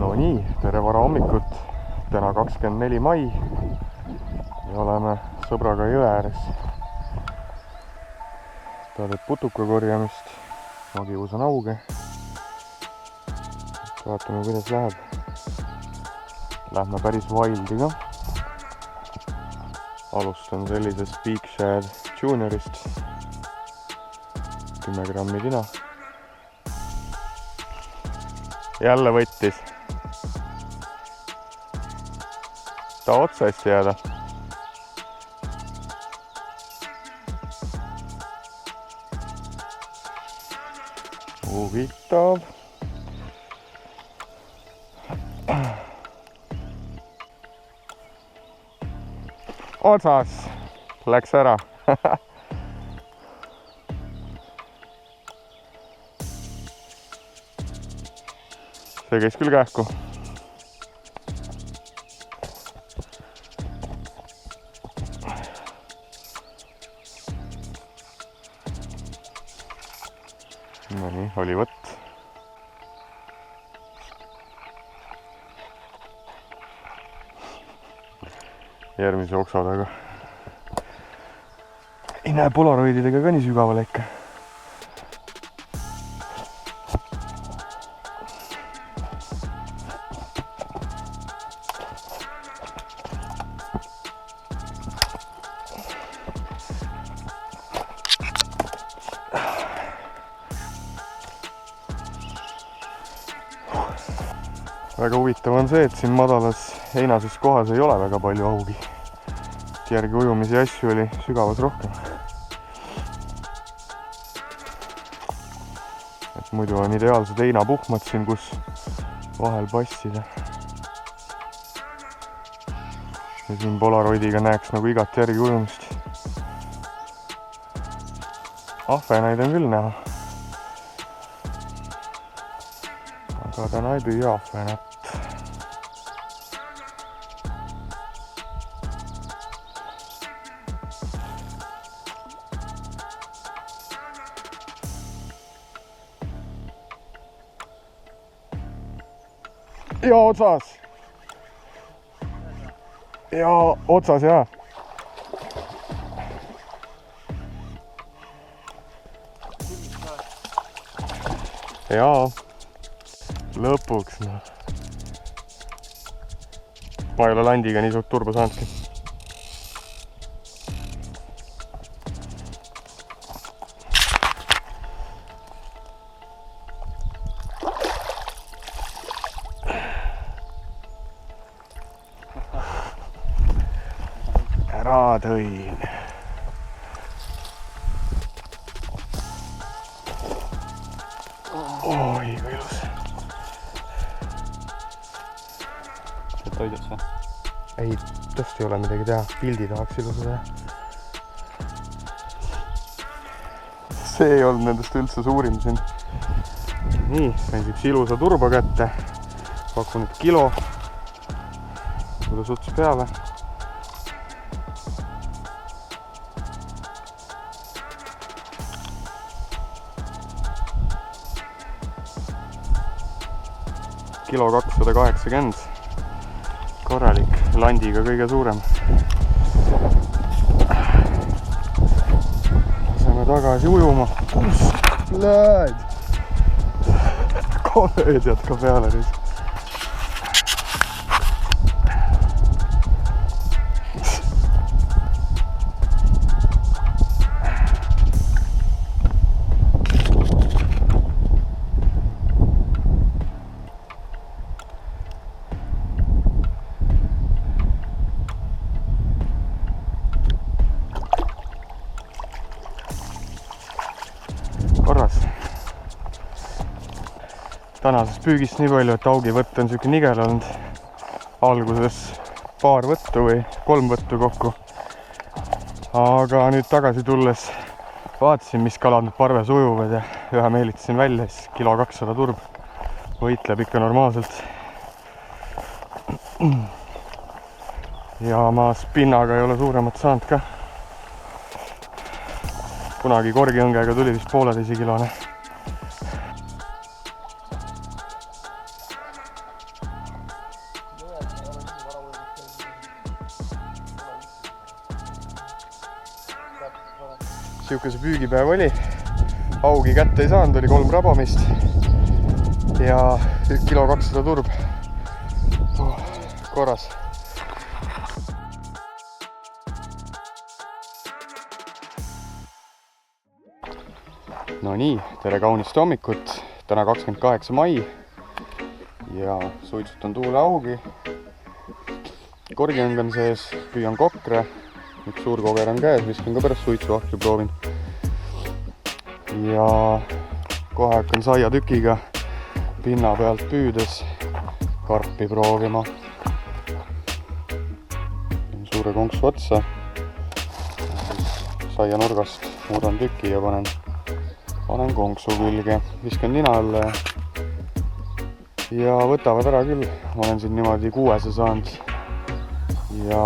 No nii, tere varahommikut, täna 24. mai ja oleme sõbraga jõe ääres. Ta teeb putuka korjamist, ma kiusan auge. Vaatame, kuidas läheb. Lähme päris wildiga. Alustan sellisest Big Shad Juniorist. 10 grammi tina. Jälle võttis. Ta otsast jääda. Huvitav. Otsas läks ära. See käis küll kähku. No nii, oli võtt. Järgmise oksadega. Ei näe polaroididega ka nii sügavale ikka. Väga huvitav on see, et siin madalas heinases kohas ei ole väga palju augi. Järgi ujumisi asju oli sügavas rohkem. Et muidu on ideaalsed heinapuhmad siin, kus vahel passida. Ja siin polaroidiga näeks nagu igat järgi ujumist. Ahvenaid on küll näha. Aga täna ei püüa ahvenat. Ja otsas. Ja otsas, jah. Jaa. Lõpuks, no. Ma ei ole landiga nii suurt turbo saanudki. Ära tõin. Oi, kui ilus. Toidud see? Ei, tõesti ei ole midagi teha. Pildi tahaks ilusa teha. See ei olnud nendest üldse suurim siin. Nii, sain üks ilusa turba kätte. Pakun nüüd kilo. Kuidas ots peale. Kilo 280. Korralik, landiga kõige suurem. Laseme tagasi ujuma. Kus lähed? Komöödiat ka peale nüüd. Korras. Tänasest püügist nii palju, et augivõtt on siuke nigel olnud. Alguses paar võttu või 3 võttu kokku. Aga nüüd tagasi tulles vaatasin, mis kalad nüüd parves ujuvad ja ühe meelitasin välja, siis kilo 200 turb. Võitleb ikka normaalselt. Ja ma spinnaga ei ole suuremat saanud ka. Kunagi korgiõngega tuli vist 1,5 kilone. Siukese püügipäev oli. Augi kätte ei saanud, oli 3 rabamist ja 1 kilo 200 turb. Korras. No nii, tere kaunist hommikut. Täna 28. mai ja suitsutan tuule augi. Korgi on veel sees, püüan kokre. Üks suur koger on käes, viskan ka pärast suitsuahju, proovin. Ja kohe hakkan saiatükiga pinna pealt püüdes karpi proovima. Suure konksu otsa. Saia nurgast murran tüki ja panen konksu külge. Viskan nina alla ja võtavad ära küll. Ma olen siin niimoodi 600 saanud ja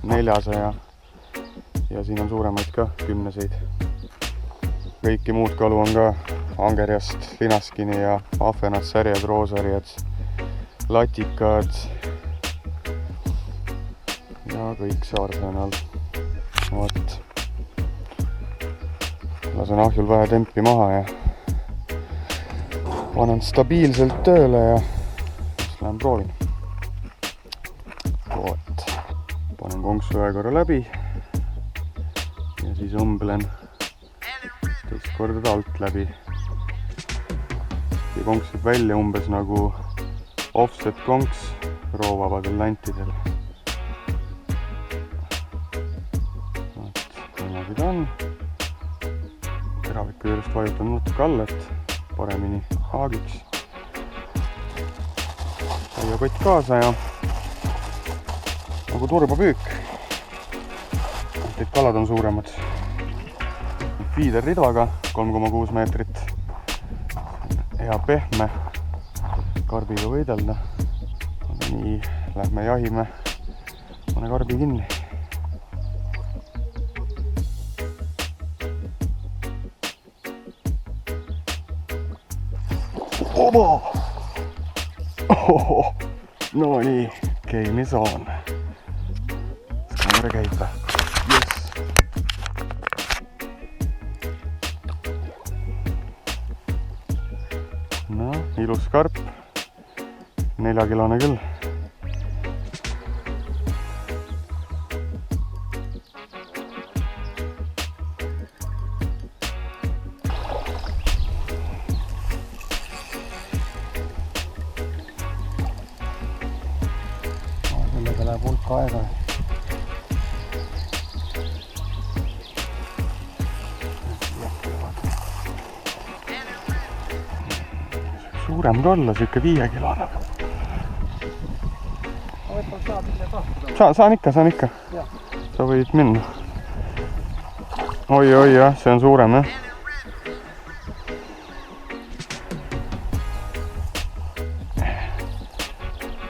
400 ja siin on suuremaid ka 10-seid. Kõiki muud kalu on ka angerjast, linaskini ja ahvenad, särjed, roosärjed, latikad ja kõik see arsenal. Vaat. Lasen ahjul vähe tempi maha ja panen stabiilselt tööle ja siis lähen proovin. Panen konksu ühe korra läbi ja siis õmblen teist korda alt läbi. Ja konks võib välja umbes nagu offset konks roovabadel lantidel. Niimoodi ta on. Teraviku juurest vajutan natuke alla, et paremini haagiks. Saiakott kaasa ja nagu turbapüük. Need kalad on suuremad. Feeder ridvaga 3,6 meetrit. Hea pehme karbiga võidelda. Nii, lähme jahime. Pane karbi kinni. Oba! Ohoho! No nii, game is on. Kaamera käib või? Yes! No, ilus karp. 4-kilone küll. Sellega läheb hulk aega. Suurem ka olla, siuke 5-kilone. Saan ikka. Sa võid minna. Oi, jah, see on suurem, jah.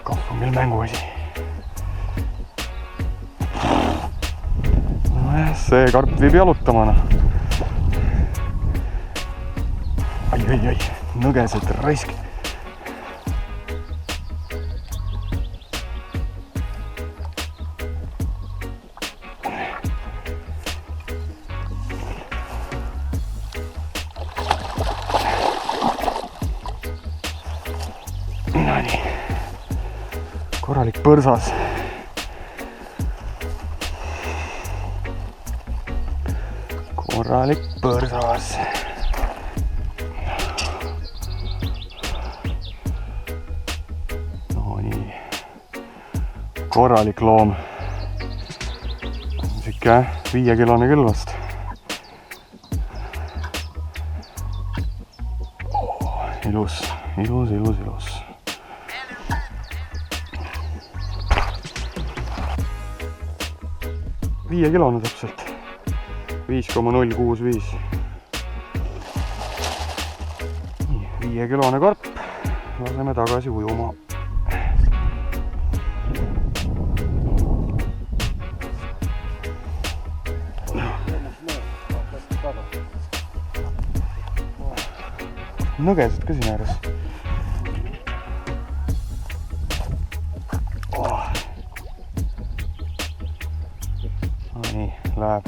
Kahv on meil mänguasi. See karp viib jalutamana. Ai, nõgesed raisk. Nonii, korralik põrsas. Korralik põrsas. No nii, korralik loom. Siuke 5-kilone küll vast. Ilus. 5-kilone täpselt. 5,065. 5-kilone karp. Laseme tagasi ujuma. Nõgesed ka siin ääres. Nii, läheb.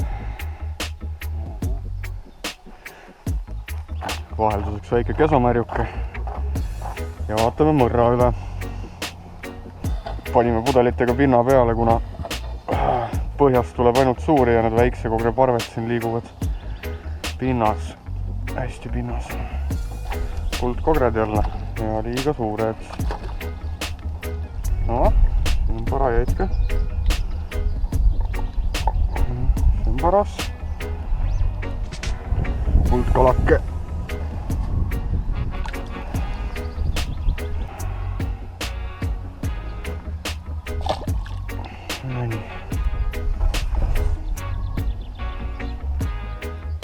vahelduseks väike kesamärjuke ja vaatame mõrra üle. Panime pudelitega pinna peale, kuna põhjast tuleb ainult suuri ja need väikse kogre parved siin liiguvad pinnas, hästi pinnas. Kuldkogred jälle ja liiga suured. No, siin on parajaid ka. See on paras. Kuldkalake.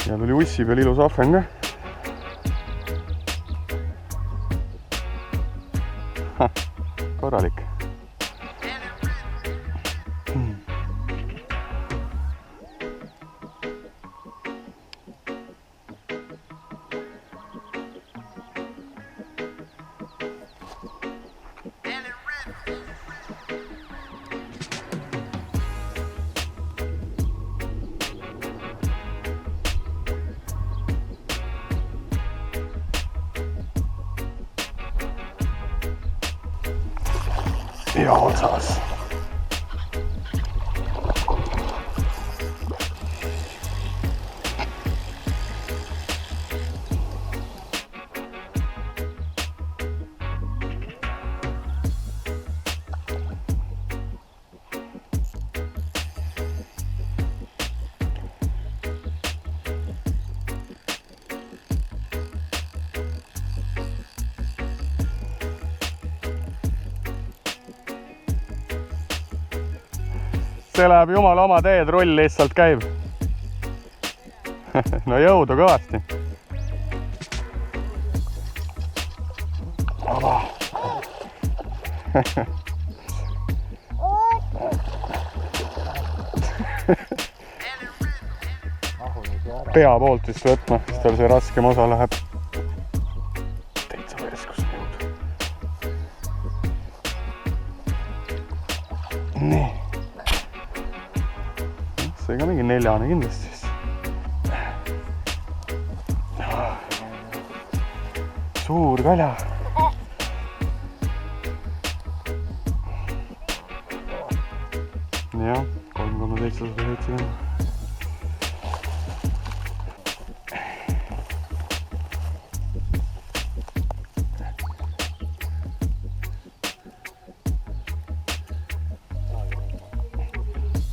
Ja tuli ussi peal ilus ahven ka. Korralik. Ja otsas. See läheb jumala oma teed, rull lihtsalt käib. No jõudu kõvasti. Pea poolt vist võtma, siis tal see raskem osa läheb. Täitsa veeskus jõudu. Nii. See ka mingi 4 kindlasti. Suur kalja. Jah, 3770.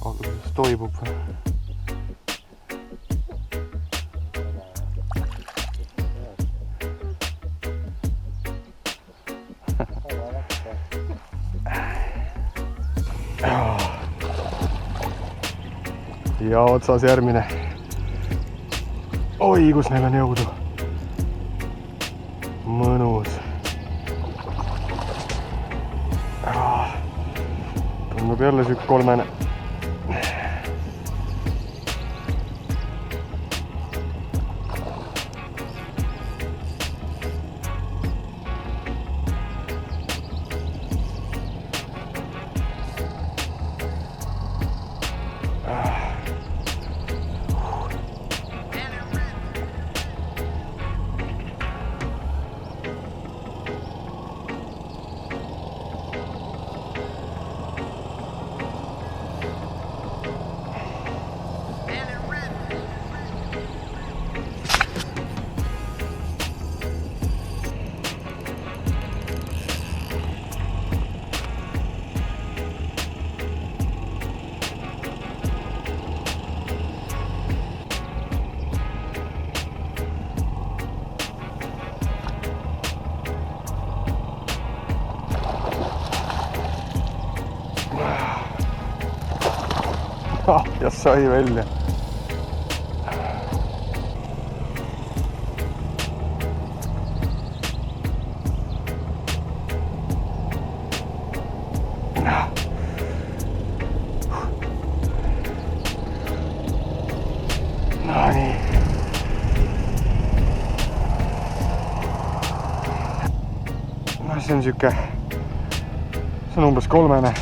Alguses toibub. Ja otsas järgmine. Oi, kus neil on jõudu. Mõnus. Tundub jälle süük 3. Ja sai välja. No nii. No see on siuke, see on umbes 3.